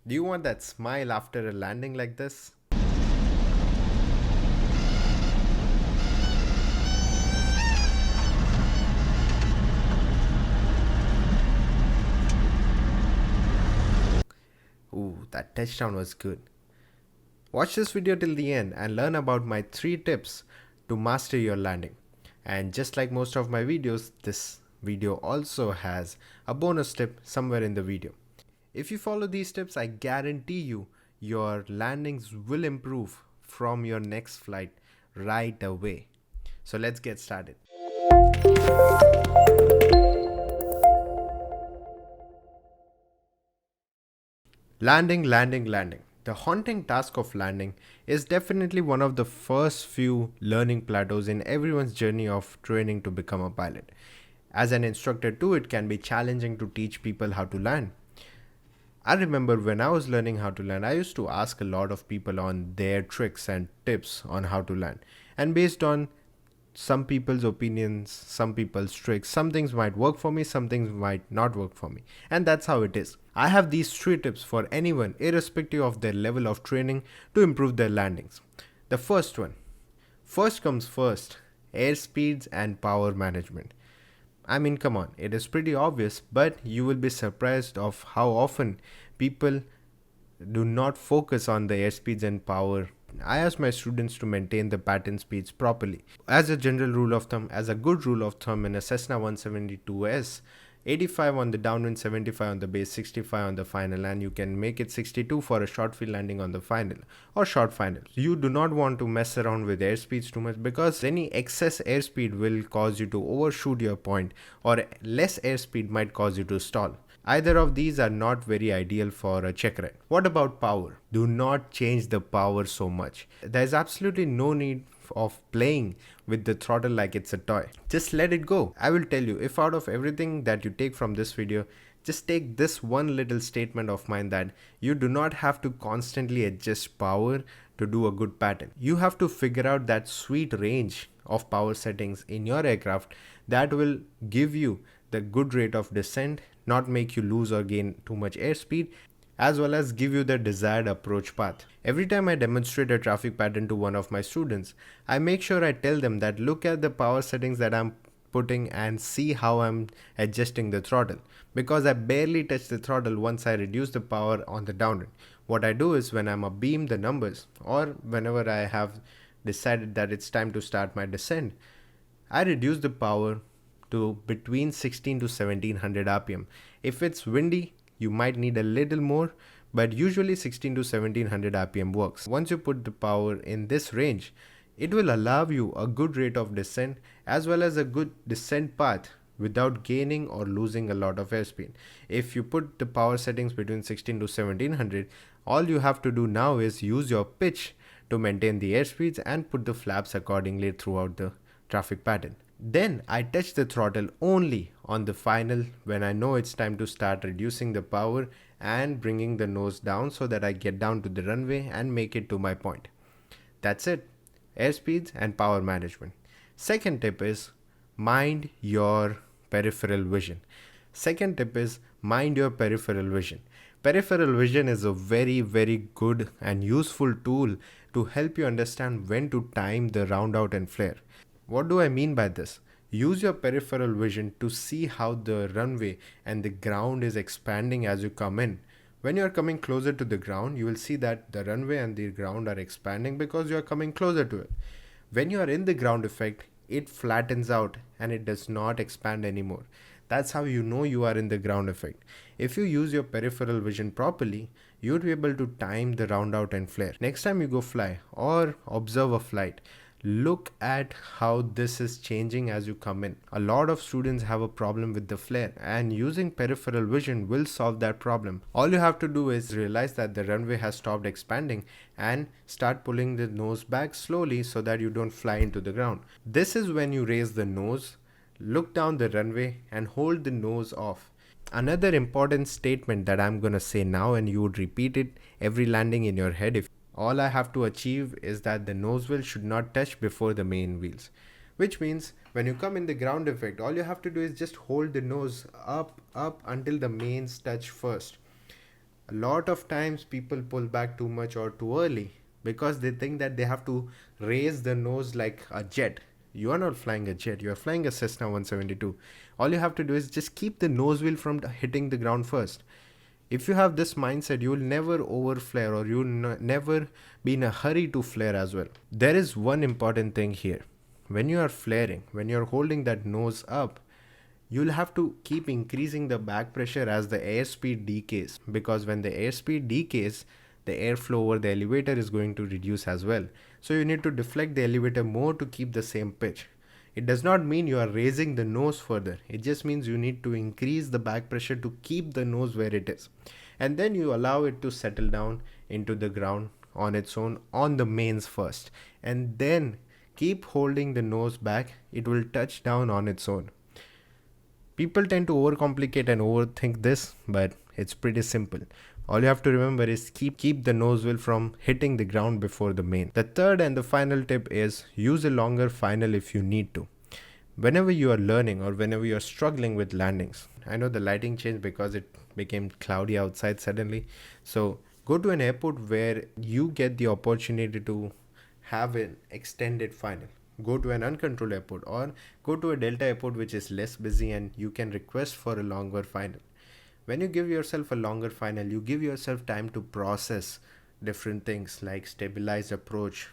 Do you want that smile after a landing like this? Ooh, that touchdown was good. Watch this video till the end and learn about my 3 tips to master your landing. And just like most of my videos, this video also has a bonus tip somewhere in the video. If you follow these tips, I guarantee you your landings will improve from your next flight right away. So let's get started. Landing. The haunting task of landing is definitely one of the first few learning plateaus in everyone's journey of training to become a pilot. As an instructor too, it can be challenging to teach people how to land. I remember when I was learning how to land, I used to ask a lot of people on their tricks and tips on how to land. And based on some people's opinions, some people's tricks, some things might work for me, some things might not work for me. And that's how it is. I have these 3 tips for anyone, irrespective of their level of training, to improve their landings. The first one, first comes first, airspeeds and power management. I mean, come on, it is pretty obvious, but you will be surprised of how often people do not focus on the airspeeds and power. I ask my students to maintain the pattern speeds properly. As a general rule of thumb, as a good rule of thumb in a Cessna 172S, 85 on the downwind, 75 on the base, 65 on the final, and you can make it 62 for a short field landing on the final or short final. You do not want to mess around with airspeeds too much because any excess airspeed will cause you to overshoot your point, or less airspeed might cause you to stall. Either of these are not very ideal for a check ride. What about power? Do not change the power so much. There is absolutely no need of playing with the throttle like it's a toy. Just let it go. I will tell you, if out of everything that you take from this video, just take this one little statement of mine, that you do not have to constantly adjust power to do a good pattern. You have to figure out that sweet range of power settings in your aircraft that will give you the good rate of descent, not make you lose or gain too much airspeed, as well as give you the desired approach path. Every time I demonstrate a traffic pattern to one of my students, I make sure I tell them that look at the power settings that I'm putting and see how I'm adjusting the throttle, because I barely touch the throttle once I reduce the power on the downwind. What I do is when I'm abeam the numbers, or whenever I have decided that it's time to start my descent, I reduce the power to between 16 to 1700 rpm. If it's windy, you might need a little more, but usually 16 to 1700 rpm works. Once you put the power in this range, it will allow you a good rate of descent as well as a good descent path without gaining or losing a lot of airspeed. If you put the power settings between 16 to 1700, all you have to do now is use your pitch to maintain the airspeeds and put the flaps accordingly throughout the traffic pattern. Then I touch the throttle only on the final when I know it's time to start reducing the power and bringing the nose down so that I get down to the runway and make it to my point. That's it. Airspeeds and power management. Second tip is mind your peripheral vision. Second tip is mind your peripheral vision. Peripheral vision is a very good and useful tool to help you understand when to time the round out and flare. What do I mean by this? Use your peripheral vision to see how the runway and the ground is expanding as you come in. When you are coming closer to the ground, you will see that the runway and the ground are expanding because you are coming closer to it. When you are in the ground effect, it flattens out and it does not expand anymore. That's how you know you are in the ground effect. If you use your peripheral vision properly, you would be able to time the round out and flare. Next time you go fly or observe a flight, look at how this is changing as you come in. A lot of students have a problem with the flare, and using peripheral vision will solve that problem. All you have to do is realize that the runway has stopped expanding and start pulling the nose back slowly so that you don't fly into the ground. This is when you raise the nose, look down the runway and hold the nose off. Another important statement that I'm gonna say now, and you would repeat it every landing in your head. If all I have to achieve is that the nose wheel should not touch before the main wheels. Which means when you come in the ground effect, all you have to do is just hold the nose up until the mains touch first. A lot of times people pull back too much or too early because they think that they have to raise the nose like a jet. You are not flying a jet, you are flying a Cessna 172. All you have to do is just keep the nose wheel from hitting the ground first. If you have this mindset, you will never overflare or you will never be in a hurry to flare as well. There is one important thing here. When you are flaring, when you are holding that nose up, you'll have to keep increasing the back pressure as the airspeed decays, because when the airspeed decays, the airflow over the elevator is going to reduce as well. So you need to deflect the elevator more to keep the same pitch. It does not mean you are raising the nose further. It just means you need to increase the back pressure to keep the nose where it is. And then you allow it to settle down into the ground on its own on the mains first. And then keep holding the nose back. It will touch down on its own. People tend to overcomplicate and overthink this, but it's pretty simple. All you have to remember is keep the nose wheel from hitting the ground before the main. The third and the final tip is use a longer final if you need to. Whenever you are learning or whenever you are struggling with landings, I know the lighting changed because it became cloudy outside suddenly. So go to an airport where you get the opportunity to have an extended final. Go to an uncontrolled airport or go to a delta airport which is less busy and you can request for a longer final. When you give yourself a longer final, you give yourself time to process different things like stabilized approach,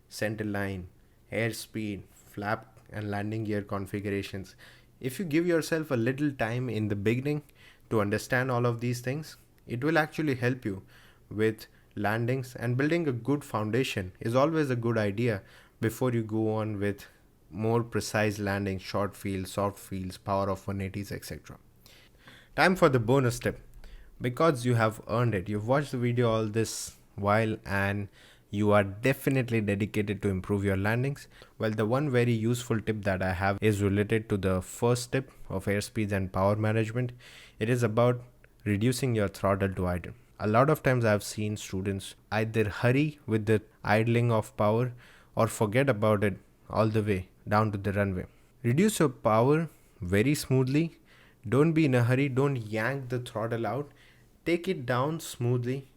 center line, airspeed, flap and landing gear configurations. If you give yourself a little time in the beginning to understand all of these things, it will actually help you with landings, and building a good foundation is always a good idea before you go on with more precise landings, short fields, soft fields, power of 180s, etc. Time for the bonus tip. Because you have earned it, you've watched the video all this while and you are definitely dedicated to improve your landings. Well, the one very useful tip that I have is related to the first tip of airspeeds and power management. It is about reducing your throttle to idle. A lot of times I've seen students either hurry with the idling of power or forget about it all the way down to the runway. Reduce your power very smoothly. Don't be in a hurry. Don't yank the throttle out. Take it down smoothly,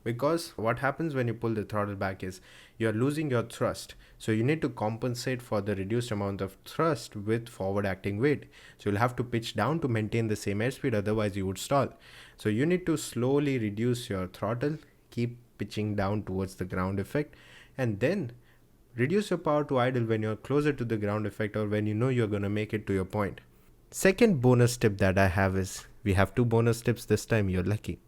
because what happens when you pull the throttle back is you're losing your thrust. So you need to compensate for the reduced amount of thrust with forward acting weight. So you'll have to pitch down to maintain the same airspeed, otherwise you would stall. So you need to slowly reduce your throttle, keep pitching down towards the ground effect, and then reduce your power to idle when you're closer to the ground effect or when you know you're going to make it to your point. Second bonus tip that I have is, we have two bonus tips this time, you're lucky.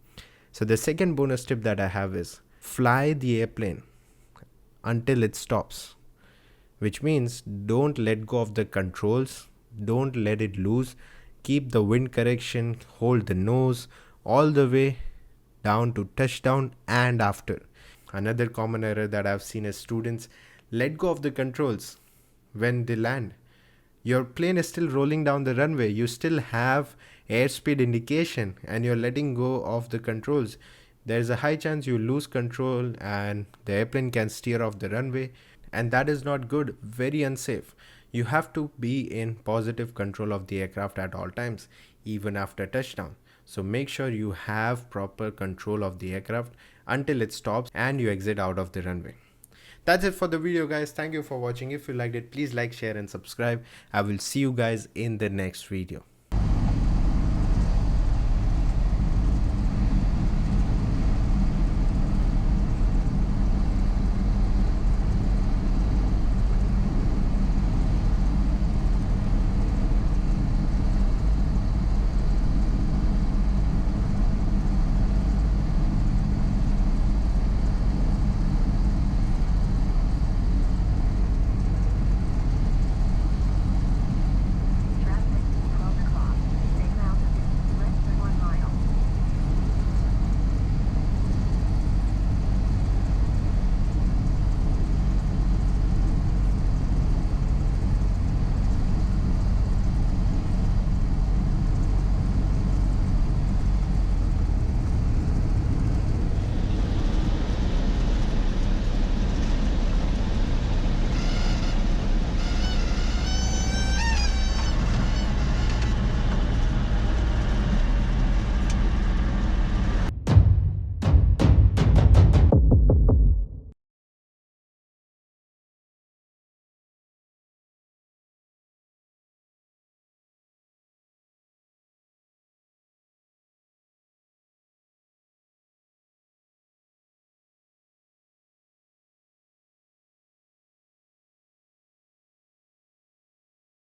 So the second bonus tip that I have is fly the airplane until it stops, which means don't let go of the controls, don't let it loose, keep the wind correction, hold the nose all the way down to touchdown and after. Another common error that I've seen is students let go of the controls when they land. Your plane is still rolling down the runway, you still have airspeed indication and you're letting go of the controls. There's a high chance you lose control and the airplane can steer off the runway, and that is not good, very unsafe. You have to be in positive control of the aircraft at all times, even after touchdown. So make sure you have proper control of the aircraft until it stops and you exit out of the runway. That's it for the video, guys. Thank you for watching. If you liked it, please like, share and subscribe. I will see you guys in the next video.